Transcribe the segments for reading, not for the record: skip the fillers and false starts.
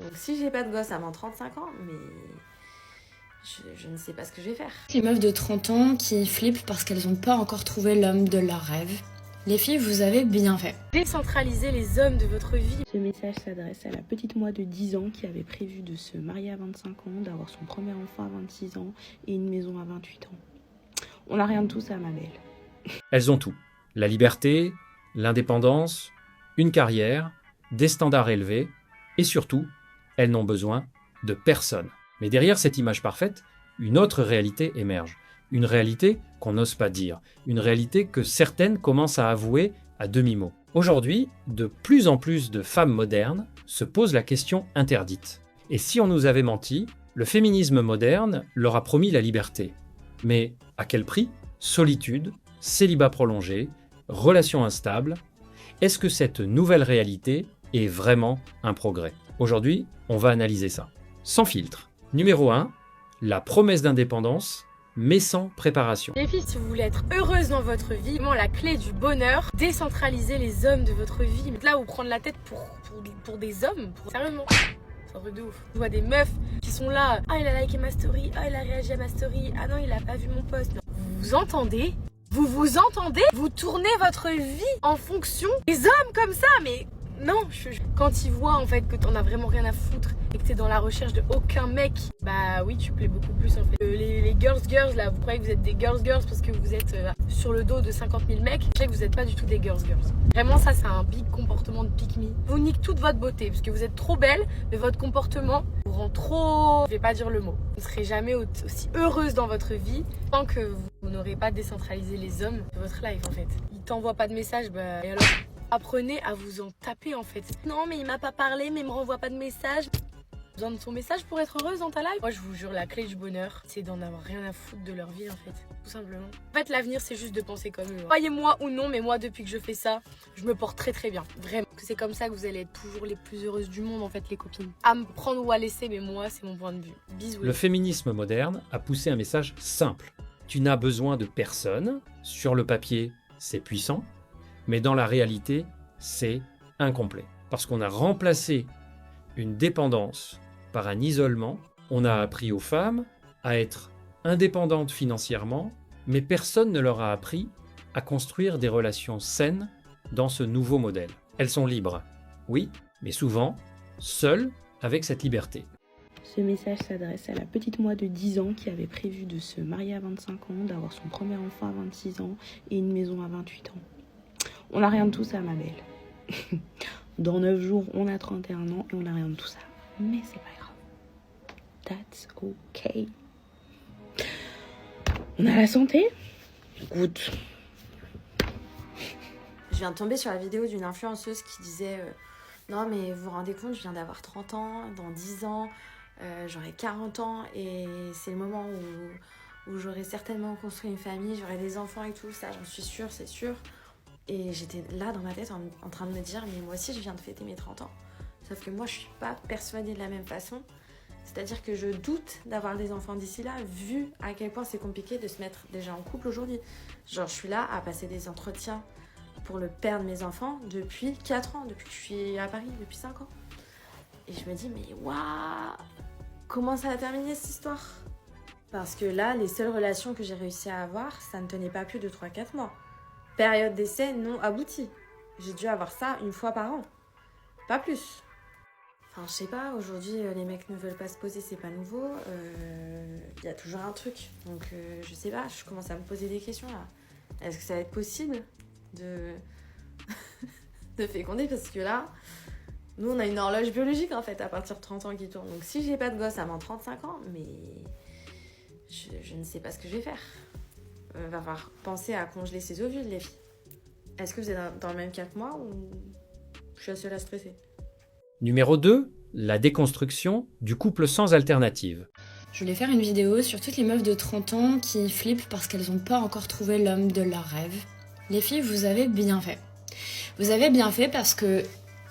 Donc si j'ai pas de gosse avant 35 ans, mais je ne sais pas ce que je vais faire. Les meufs de 30 ans qui flippent parce qu'elles n'ont pas encore trouvé l'homme de leurs rêves. Les filles, vous avez bien fait. Décentralisez les hommes de votre vie. Ce message s'adresse à la petite moi de 10 ans qui avait prévu de se marier à 25 ans, d'avoir son premier enfant à 26 ans et une maison à 28 ans. On n'a rien de tout ça, ma belle. Elles ont tout. La liberté, l'indépendance, une carrière, des standards élevés et surtout, elles n'ont besoin de personne. Mais derrière cette image parfaite, une autre réalité émerge. Une réalité qu'on n'ose pas dire. Une réalité que certaines commencent à avouer à demi-mot. Aujourd'hui, de plus en plus de femmes modernes se posent la question interdite. Et si on nous avait menti, le féminisme moderne leur a promis la liberté. Mais à quel prix ? Solitude, célibat prolongé, relations instables. Est-ce que cette nouvelle réalité est vraiment un progrès ? Aujourd'hui, on va analyser ça. Sans filtre. Numéro 1, la promesse d'indépendance, mais sans préparation. Les filles, si vous voulez être heureuse dans votre vie, vraiment la clé du bonheur, décentraliser les hommes de votre vie. Là, vous prendre la tête pour des hommes, sérieusement. C'est un truc de ouf. Je vois des meufs qui sont là. Ah, il a liké ma story. Ah, il a réagi à ma story. Ah non, il a pas vu mon post. Non. Vous entendez ? Vous tournez votre vie en fonction des hommes comme ça, mais non, quand ils voient en fait que t'en as vraiment rien à foutre et que t'es dans la recherche de aucun mec, bah oui, tu plais beaucoup plus en fait. Les girls là, vous croyez que vous êtes des girls parce que vous êtes sur le dos de 50 000 mecs. Je sais que vous n'êtes pas du tout des girls. Vraiment, ça c'est un big comportement de pick me. Vous nique toute votre beauté parce que vous êtes trop belle, mais votre comportement vous rend trop... Je vais pas dire le mot. Vous ne serez jamais aussi heureuse dans votre vie tant que vous n'aurez pas décentralisé les hommes de votre life en fait. Ils t'envoient pas de message, bah et alors ? Apprenez à vous en taper en fait. Non mais il m'a pas parlé, mais il me renvoie pas de message. Besoin de son message pour être heureuse dans ta life. Moi je vous jure, la clé du bonheur, c'est d'en avoir rien à foutre de leur vie en fait. Tout simplement. En fait l'avenir c'est juste de penser comme eux. Croyez-moi ou non, mais moi depuis que je fais ça, je me porte très très bien. Vraiment. C'est comme ça que vous allez être toujours les plus heureuses du monde en fait les copines. À me prendre ou à laisser, mais moi c'est mon point de vue. Bisous. Le féminisme moderne a poussé un message simple. Tu n'as besoin de personne. Sur le papier, c'est puissant. Mais dans la réalité, c'est incomplet. Parce qu'on a remplacé une dépendance par un isolement. On a appris aux femmes à être indépendantes financièrement, mais personne ne leur a appris à construire des relations saines dans ce nouveau modèle. Elles sont libres, oui, mais souvent seules avec cette liberté. Ce message s'adresse à la petite moi de 10 ans qui avait prévu de se marier à 25 ans, d'avoir son premier enfant à 26 ans et une maison à 28 ans. On n'a rien de tout ça, ma belle. Dans 9 jours, on a 31 ans et on n'a rien de tout ça. Mais c'est pas grave. That's okay. On a la santé ? Good. Je viens de tomber sur la vidéo d'une influenceuse qui disait non mais vous vous rendez compte, je viens d'avoir 30 ans, dans 10 ans j'aurai 40 ans et c'est le moment où j'aurai certainement construit une famille, j'aurai des enfants et tout, ça j'en suis sûre, c'est sûr. Et j'étais là dans ma tête en train de me dire mais moi aussi je viens de fêter mes 30 ans. Sauf que moi je suis pas persuadée de la même façon. C'est-à-dire que je doute d'avoir des enfants d'ici là, vu à quel point c'est compliqué de se mettre déjà en couple aujourd'hui. Genre je suis là à passer des entretiens pour le père de mes enfants depuis 4 ans, depuis que je suis à Paris, depuis 5 ans. Et je me dis mais waouh, comment ça a terminé cette histoire ? Parce que là, les seules relations que j'ai réussi à avoir, ça ne tenait pas plus de 3-4 mois. Période d'essai non aboutie. J'ai dû avoir ça une fois par an. Pas plus. Enfin, je sais pas, aujourd'hui, les mecs ne veulent pas se poser, c'est pas nouveau. Y a toujours un truc. Donc, je sais pas, je commence à me poser des questions, là. Est-ce que ça va être possible de féconder ? Parce que là, nous, on a une horloge biologique, en fait, à partir de 30 ans qui tourne. Donc, si j'ai pas de gosse avant 35 ans, mais je ne sais pas ce que je vais faire. Va falloir penser à congeler ses ovules, les filles. Est-ce que vous êtes dans le même cas que moi ou je suis la seule à stresser ? Numéro 2, la déconstruction du couple sans alternative. Je voulais faire une vidéo sur toutes les meufs de 30 ans qui flippent parce qu'elles n'ont pas encore trouvé l'homme de leurs rêves. Les filles, vous avez bien fait. Vous avez bien fait parce que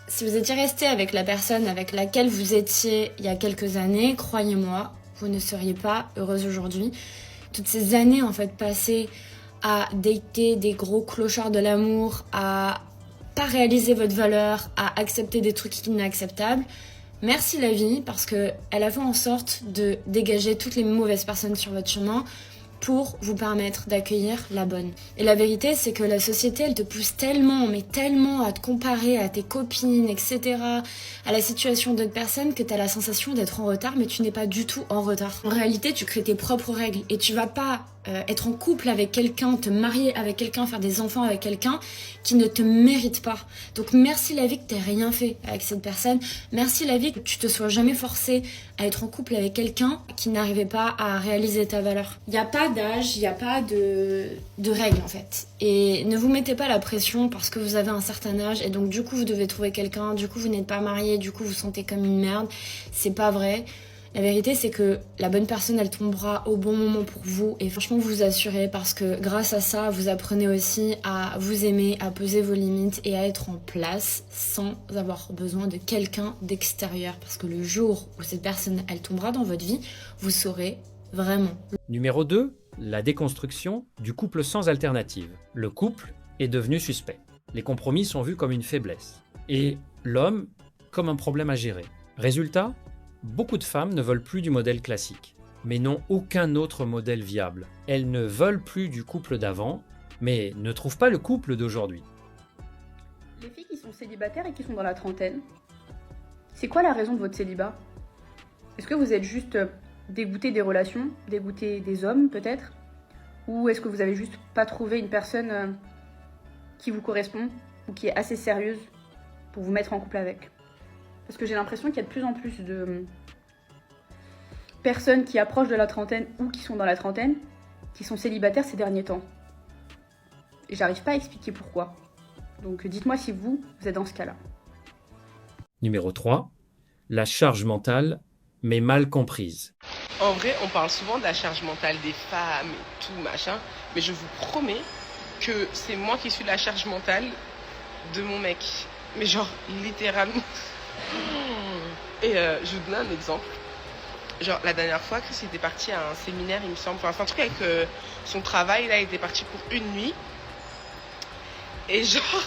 si vous étiez resté avec la personne avec laquelle vous étiez il y a quelques années, croyez-moi, vous ne seriez pas heureuse aujourd'hui. Toutes ces années en fait passées à dater des gros clochards de l'amour, à pas réaliser votre valeur, à accepter des trucs inacceptables, Merci la vie parce que elle a fait en sorte de dégager toutes les mauvaises personnes sur votre chemin pour vous permettre d'accueillir la bonne. Et la vérité, c'est que la société, elle te pousse tellement, mais tellement à te comparer à tes copines, etc., à la situation d'autres personnes, que t'as la sensation d'être en retard, mais tu n'es pas du tout en retard. En réalité, tu crées tes propres règles et tu vas pas être en couple avec quelqu'un, te marier avec quelqu'un, faire des enfants avec quelqu'un qui ne te mérite pas. Donc merci la vie que t'aies rien fait avec cette personne. Merci la vie que tu te sois jamais forcé à être en couple avec quelqu'un qui n'arrivait pas à réaliser ta valeur. Il n'y a pas d'âge, il n'y a pas de règles en fait. Et ne vous mettez pas la pression parce que vous avez un certain âge et donc du coup vous devez trouver quelqu'un, du coup vous n'êtes pas marié, du coup vous sentez comme une merde. C'est pas vrai. La vérité, c'est que la bonne personne, elle tombera au bon moment pour vous. Et franchement, vous assurez parce que grâce à ça, vous apprenez aussi à vous aimer, à poser vos limites et à être en place sans avoir besoin de quelqu'un d'extérieur. Parce que le jour où cette personne, elle tombera dans votre vie, vous saurez vraiment. Numéro 2, la déconstruction du couple sans alternative. Le couple est devenu suspect. Les compromis sont vus comme une faiblesse. Et l'homme comme un problème à gérer. Résultat ? Beaucoup de femmes ne veulent plus du modèle classique, mais n'ont aucun autre modèle viable. Elles ne veulent plus du couple d'avant, mais ne trouvent pas le couple d'aujourd'hui. Les filles qui sont célibataires et qui sont dans la trentaine, c'est quoi la raison de votre célibat? Est-ce que vous êtes juste dégoûté des relations, dégoûté des hommes peut-être? Ou est-ce que vous avez juste pas trouvé une personne qui vous correspond ou qui est assez sérieuse pour vous mettre en couple avec? Parce que j'ai l'impression qu'il y a de plus en plus de personnes qui approchent de la trentaine ou qui sont dans la trentaine, qui sont célibataires ces derniers temps. Et j'arrive pas à expliquer pourquoi. Donc dites-moi si vous êtes dans ce cas-là. Numéro 3, la charge mentale, mais mal comprise. En vrai, on parle souvent de la charge mentale des femmes et tout, machin, mais je vous promets que c'est moi qui suis la charge mentale de mon mec. Mais genre, littéralement... Et je vous donne un exemple. Genre la dernière fois, Chris était parti à un séminaire, il me semble. Enfin, c'est un truc avec son travail. Là, il était parti pour une nuit. Et genre,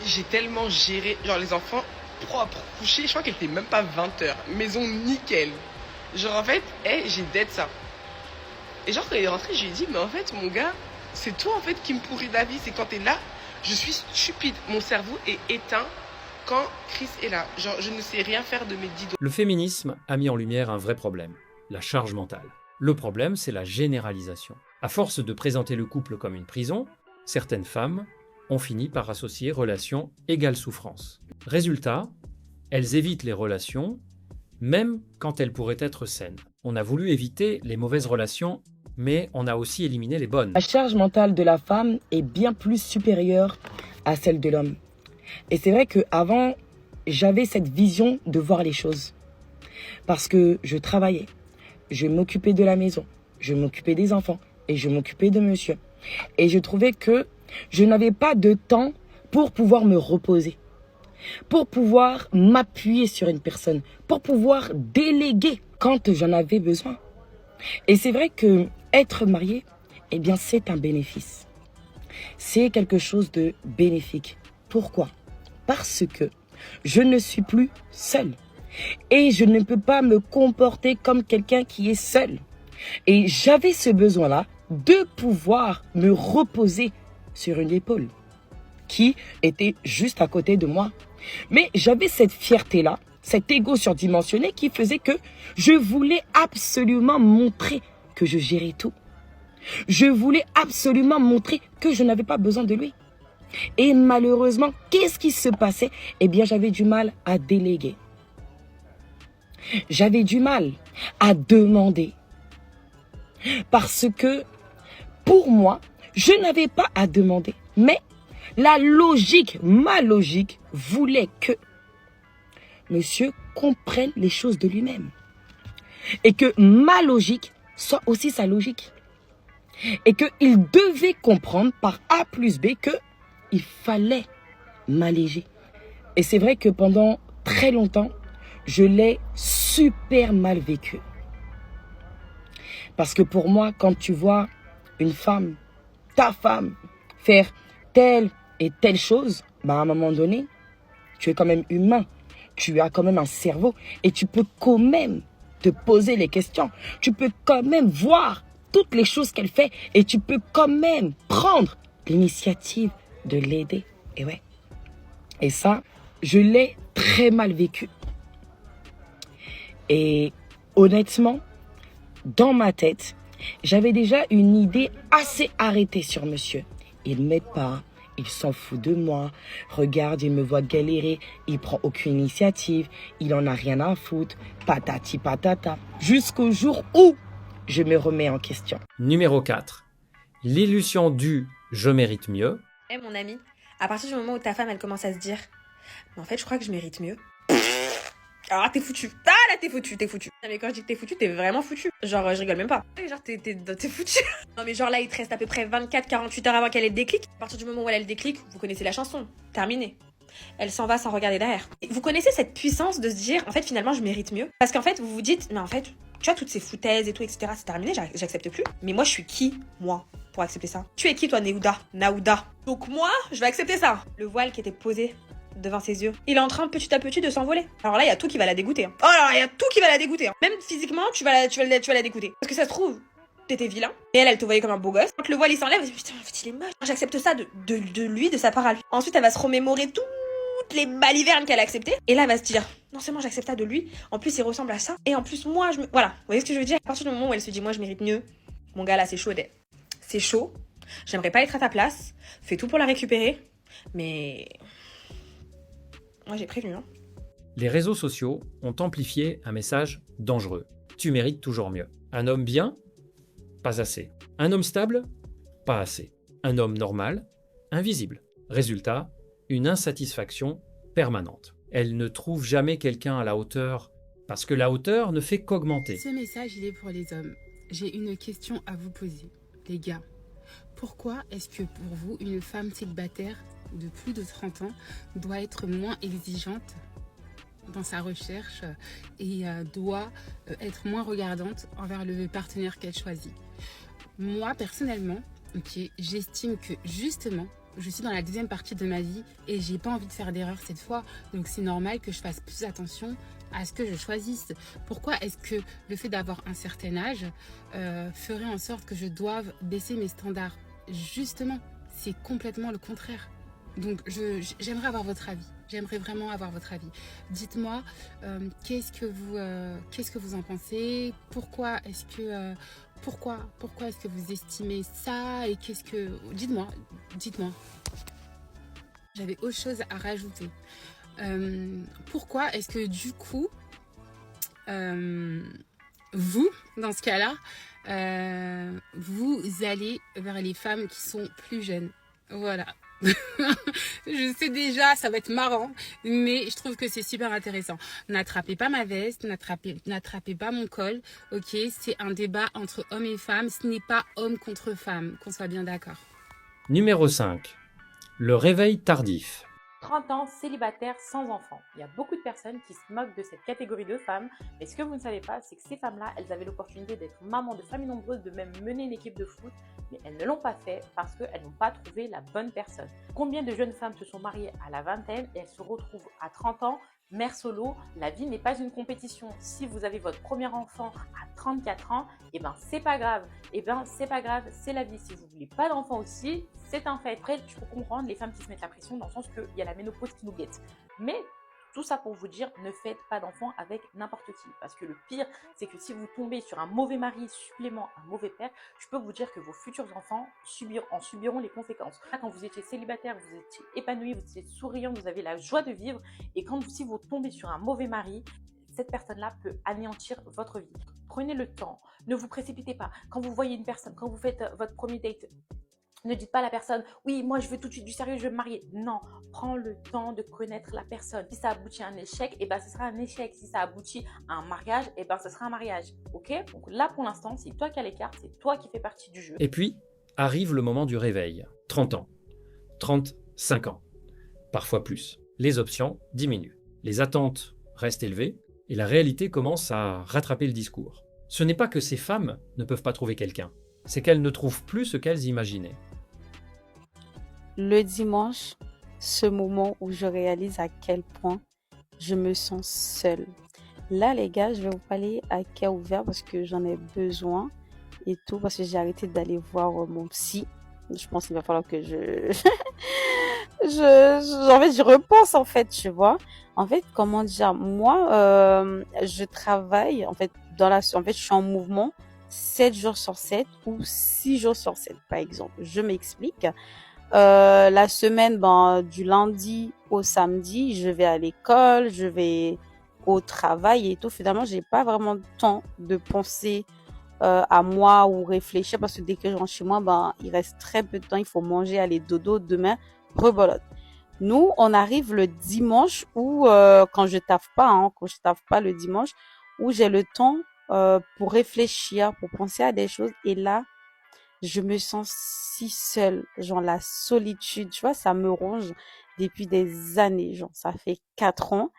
j'ai tellement géré. Genre les enfants propres, couchés. Je crois qu'elle était même pas 20h. Maison nickel. Genre en fait, j'ai dead ça. Et genre quand il est rentré, je lui ai dit, mais en fait mon gars, c'est toi en fait qui me pourrit la vie. C'est quand t'es là, je suis stupide. Mon cerveau est éteint. Quand Chris est là, genre je ne sais rien faire de mes 10 doigts. Le féminisme a mis en lumière un vrai problème, la charge mentale. Le problème, c'est la généralisation. À force de présenter le couple comme une prison, certaines femmes ont fini par associer relation égale souffrance. Résultat, elles évitent les relations, même quand elles pourraient être saines. On a voulu éviter les mauvaises relations, mais on a aussi éliminé les bonnes. La charge mentale de la femme est bien plus supérieure à celle de l'homme. Et c'est vrai qu'avant, j'avais cette vision de voir les choses. Parce que je travaillais, je m'occupais de la maison, je m'occupais des enfants et je m'occupais de monsieur. Et je trouvais que je n'avais pas de temps pour pouvoir me reposer, pour pouvoir m'appuyer sur une personne, pour pouvoir déléguer quand j'en avais besoin. Et c'est vrai que être marié, eh bien, c'est un bénéfice. C'est quelque chose de bénéfique. Pourquoi ? Parce que je ne suis plus seule. Et je ne peux pas me comporter comme quelqu'un qui est seul. Et j'avais ce besoin-là de pouvoir me reposer sur une épaule qui était juste à côté de moi. Mais j'avais cette fierté-là, cet ego surdimensionné qui faisait que je voulais absolument montrer que je gérais tout. Je voulais absolument montrer que je n'avais pas besoin de lui. Et malheureusement, qu'est-ce qui se passait? Eh bien, j'avais du mal à déléguer. J'avais du mal à demander. Parce que, pour moi, je n'avais pas à demander. Mais la logique, ma logique, voulait que monsieur comprenne les choses de lui-même. Et que ma logique soit aussi sa logique. Et qu'il devait comprendre par A plus B que il fallait m'alléger. Et c'est vrai que pendant très longtemps, je l'ai super mal vécu. Parce que pour moi, quand tu vois une femme, ta femme, faire telle et telle chose, à un moment donné, tu es quand même humain. tu as quand même un cerveau et tu peux quand même te poser les questions. Tu peux quand même voir toutes les choses qu'elle fait et tu peux quand même prendre l'initiative de l'aider. Et ouais. Et ça, je l'ai très mal vécu. Et honnêtement, dans ma tête, j'avais déjà une idée assez arrêtée sur monsieur. Il ne m'aide pas, il s'en fout de moi. Regarde, il me voit galérer, il prend aucune initiative, il en a rien à foutre, patati patata. Jusqu'au jour où je me remets en question. Numéro 4. L'illusion du « je mérite mieux ». Eh mon ami, à partir du moment où ta femme elle commence à se dire mais en fait je crois que je mérite mieux. Alors t'es foutu. Ah là t'es foutu. Non mais quand je dis que t'es foutu, t'es vraiment foutu. Genre je rigole même pas. Genre t'es foutu. Non mais genre là il te reste à peu près 24-48 heures avant qu'elle ait le déclic. À partir du moment où elle a le déclic, vous connaissez la chanson. Terminé. Elle s'en va sans regarder derrière. Et vous connaissez cette puissance de se dire en fait finalement je mérite mieux. Parce qu'en fait vous vous dites mais en fait tu vois toutes ces foutaises et tout etc. C'est terminé, j'accepte plus. Mais moi je suis qui moi pour accepter ça? Tu es qui toi Naouda? Donc moi je vais accepter ça. Le voile qui était posé devant ses yeux, il est en train petit à petit de s'envoler. Alors là il y a tout qui va la dégoûter. Oh là il y a tout qui va la dégoûter. Même physiquement tu vas la dégoûter. Parce que ça se trouve t'étais vilain et elle te voyait comme un beau gosse. Quand le voile il s'enlève, elle se dit putain en fait il est moche. J'accepte ça de lui, de sa part à lui. Ensuite elle va se remémorer toutes les balivernes qu'elle a acceptées et là elle va se dire non seulement j'accepte ça de lui, en plus il ressemble à ça et en plus moi je me... Voilà, vous voyez ce que je veux dire? À partir du moment où elle se dit moi je mérite mieux, mon gars là c'est chaud. C'est chaud. J'aimerais pas être à ta place. Fais tout pour la récupérer. Mais moi j'ai prévenu. Hein. Les réseaux sociaux ont amplifié un message dangereux. Tu mérites toujours mieux. Un homme bien? Pas assez. Un homme stable? Pas assez. Un homme normal? Invisible. Résultat, une insatisfaction permanente. Elle ne trouve jamais quelqu'un à la hauteur parce que la hauteur ne fait qu'augmenter. Ce message, il est pour les hommes. J'ai une question à vous poser, les gars. Pourquoi est-ce que pour vous, une femme célibataire de plus de 30 ans doit être moins exigeante dans sa recherche et doit être moins regardante envers le partenaire qu'elle choisit? Moi, personnellement, j'estime que justement, je suis dans la deuxième partie de ma vie et j'ai pas envie de faire d'erreur cette fois. Donc c'est normal que je fasse plus attention à ce que je choisisse. Pourquoi est-ce que le fait d'avoir un certain âge ferait en sorte que je doive baisser mes standards? Justement, c'est complètement le contraire. Donc j'aimerais avoir votre avis. J'aimerais vraiment avoir votre avis. Dites-moi, qu'est-ce que vous en pensez? Pourquoi est-ce que vous estimez ça? Et dites-moi. J'avais autre chose à rajouter. Pourquoi est-ce que du coup, vous, dans ce cas-là, vous allez vers les femmes qui sont plus jeunes? Voilà. Je sais déjà, ça va être marrant, mais je trouve que c'est super intéressant. N'attrapez pas ma veste, n'attrapez pas mon col, ok? C'est un débat entre hommes et femmes, ce n'est pas homme contre femme, qu'on soit bien d'accord. Numéro 5. Le réveil tardif. 30 ans, célibataire, sans enfant. Il y a beaucoup de personnes qui se moquent de cette catégorie de femmes, mais ce que vous ne savez pas, c'est que ces femmes-là, elles avaient l'opportunité d'être mamans de familles nombreuses, de même mener une équipe de foot, mais elles ne l'ont pas fait parce qu'elles n'ont pas trouvé la bonne personne. Combien de jeunes femmes se sont mariées à la vingtaine et elles se retrouvent à 30 ans, mère solo? La vie n'est pas une compétition. Si vous avez votre premier enfant à 34 ans, c'est pas grave. C'est pas grave, c'est la vie. Si vous voulez pas d'enfant aussi, c'est un fait. Après, je peux comprendre les femmes qui se mettent la pression dans le sens qu'il y a la ménopause qui nous guette. Mais tout ça pour vous dire, ne faites pas d'enfant avec n'importe qui. Parce que le pire, c'est que si vous tombez sur un mauvais mari supplément, un mauvais père, je peux vous dire que vos futurs enfants en subiront les conséquences. Quand vous étiez célibataire, vous étiez épanoui, vous étiez souriant, vous avez la joie de vivre. Et si vous tombez sur un mauvais mari, cette personne-là peut anéantir votre vie. Prenez le temps, ne vous précipitez pas. Quand vous voyez une personne, quand vous faites votre premier date, ne dites pas à la personne, oui, moi je veux tout de suite du sérieux, je vais me marier. Non, prends le temps de connaître la personne. Si ça aboutit à un échec, ce sera un échec. Si ça aboutit à un mariage, ce sera un mariage. Ok? Donc là, pour l'instant, c'est toi qui as les cartes, c'est toi qui fais partie du jeu. Et puis, arrive le moment du réveil. 30 ans, 35 ans, parfois plus. Les options diminuent. Les attentes restent élevées et la réalité commence à rattraper le discours. Ce n'est pas que ces femmes ne peuvent pas trouver quelqu'un, c'est qu'elles ne trouvent plus ce qu'elles imaginaient. Le dimanche, ce moment où je réalise à quel point je me sens seule. Là, les gars, je vais vous parler à cœur ouvert parce que j'en ai besoin et tout, parce que j'ai arrêté d'aller voir mon psy. Je pense qu'il va falloir que en fait, je repense, en fait, tu vois. En fait, comment dire, moi, je travaille, en fait, en fait, je suis en mouvement 7 jours sur 7 ou 6 jours sur 7, par exemple. Je m'explique. La semaine, du lundi au samedi, je vais à l'école, je vais au travail et tout. Finalement, j'ai pas vraiment de temps de penser à moi ou réfléchir parce que dès que je rentre chez moi, il reste très peu de temps. Il faut manger, aller dodo, demain, rebolote. Nous, on arrive le dimanche où, quand je taffe pas, quand je taffe pas le dimanche, où j'ai le temps pour réfléchir, pour penser à des choses. Et là, je me sens si seule, genre la solitude, tu vois, ça me ronge depuis des années, genre ça fait 4 ans.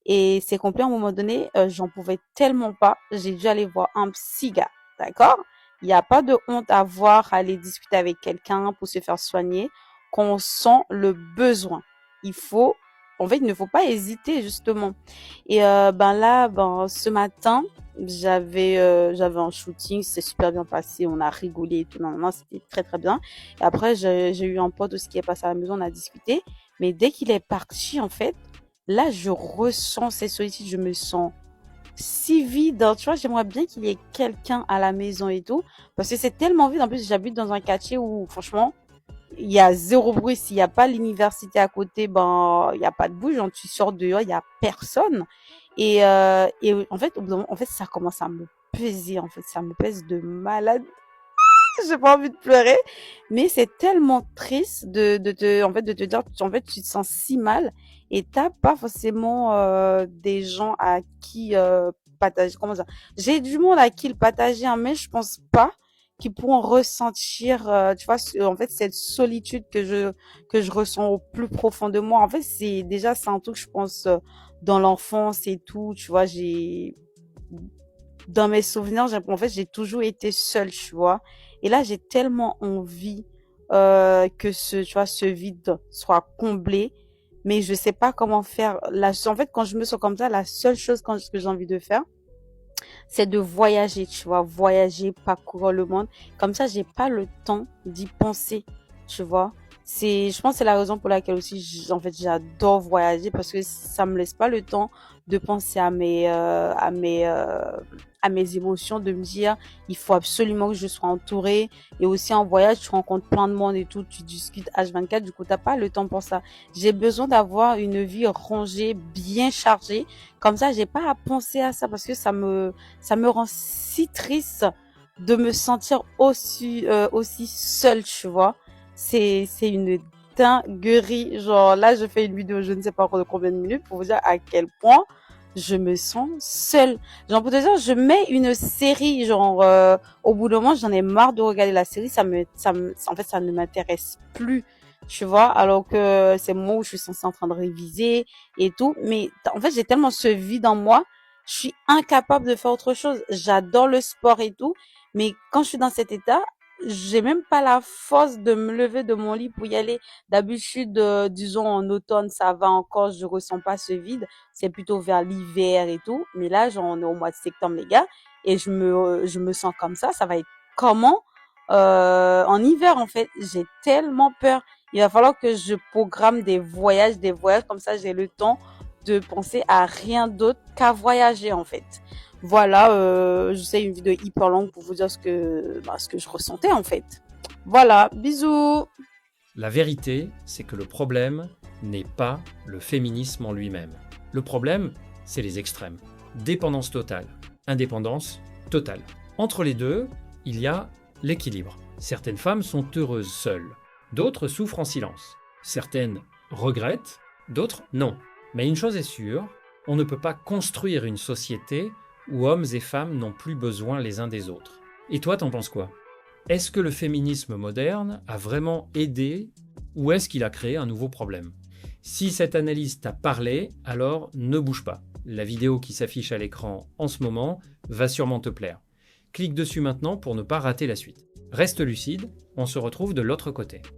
Et c'est complet, à un moment donné, j'en pouvais tellement pas, j'ai dû aller voir un psy, gars, d'accord? Il n'y a pas de honte à voir, aller discuter avec quelqu'un pour se faire soigner, quand on sent le besoin. En fait, il ne faut pas hésiter, justement. Et ce matin, j'avais un shooting, c'est super bien passé, on a rigolé et tout, non, c'était très très bien. Et après, j'ai eu un pote aussi qui est passé à la maison, on a discuté. Mais dès qu'il est parti, en fait, là, je ressens ces solitudes, je me sens si vide, hein. Tu vois, j'aimerais bien qu'il y ait quelqu'un à la maison et tout, parce que c'est tellement vide. En plus, j'habite dans un quartier où, franchement, il y a zéro bruit. S'il n'y a pas l'université à côté, il n'y a pas de bruit. Genre, tu sors dehors, il n'y a personne. Et en fait, au bout d'un moment, en fait, ça commence à me peser. En fait, ça me pèse de malade. J'ai pas envie de pleurer, mais c'est tellement triste en fait, de te dire, en fait, tu te sens si mal et t'as pas forcément des gens à qui partager. Comment dire? J'ai du monde à qui le partager, hein, mais je pense pas qu'ils pourront ressentir, tu vois, en fait, cette solitude que je ressens au plus profond de moi. En fait, c'est un truc, je pense, dans l'enfance et tout. Tu vois, dans mes souvenirs, en fait, j'ai toujours été seule, tu vois. Et là, j'ai tellement envie que ce vide soit comblé, mais je sais pas comment faire. En fait, quand je me sens comme ça, la seule chose que j'ai envie de faire, c'est de voyager, tu vois, voyager, parcourir le monde. Comme ça, j'ai pas le temps d'y penser, tu vois. Je pense que c'est la raison pour laquelle aussi, en fait, j'adore voyager parce que ça me laisse pas le temps de penser à mes émotions, de me dire, il faut absolument que je sois entourée. Et aussi, en voyage, tu rencontres plein de monde et tout, tu discutes H24, du coup, t'as pas le temps pour ça. J'ai besoin d'avoir une vie rangée, bien chargée. Comme ça, j'ai pas à penser à ça parce que ça me rend si triste de me sentir aussi seule, tu vois. C'est une dinguerie. Genre, là, je fais une vidéo, je ne sais pas encore de combien de minutes pour vous dire à quel point je me sens seule. Genre, pour te dire, je mets une série, genre, au bout d'un moment, j'en ai marre de regarder la série, en fait, ça ne m'intéresse plus, tu vois, alors que c'est moi où je suis censée en train de réviser et tout. Mais, en fait, j'ai tellement ce vide en moi, je suis incapable de faire autre chose. J'adore le sport et tout, mais quand je suis dans cet état, j'ai même pas la force de me lever de mon lit pour y aller. D'habitude, disons en automne, ça va encore, je ressens pas ce vide. C'est plutôt vers l'hiver et tout. Mais là, genre, on est au mois de septembre, les gars, et je me sens comme ça. Ça va être comment? En hiver, en fait, j'ai tellement peur. Il va falloir que je programme des voyages, comme ça, j'ai le temps de penser à rien d'autre qu'à voyager, en fait. Voilà, je sais, une vidéo hyper longue pour vous dire ce que je ressentais, en fait. Voilà, bisous. La vérité, c'est que le problème n'est pas le féminisme en lui-même. Le problème, c'est les extrêmes. Dépendance totale, indépendance totale. Entre les deux, il y a l'équilibre. Certaines femmes sont heureuses seules, d'autres souffrent en silence. Certaines regrettent, d'autres non. Mais une chose est sûre, on ne peut pas construire une société où hommes et femmes n'ont plus besoin les uns des autres. Et toi, t'en penses quoi? Est-ce que le féminisme moderne a vraiment aidé ou est-ce qu'il a créé un nouveau problème? Si cette analyse t'a parlé, alors ne bouge pas. La vidéo qui s'affiche à l'écran en ce moment va sûrement te plaire. Clique dessus maintenant pour ne pas rater la suite. Reste lucide, on se retrouve de l'autre côté.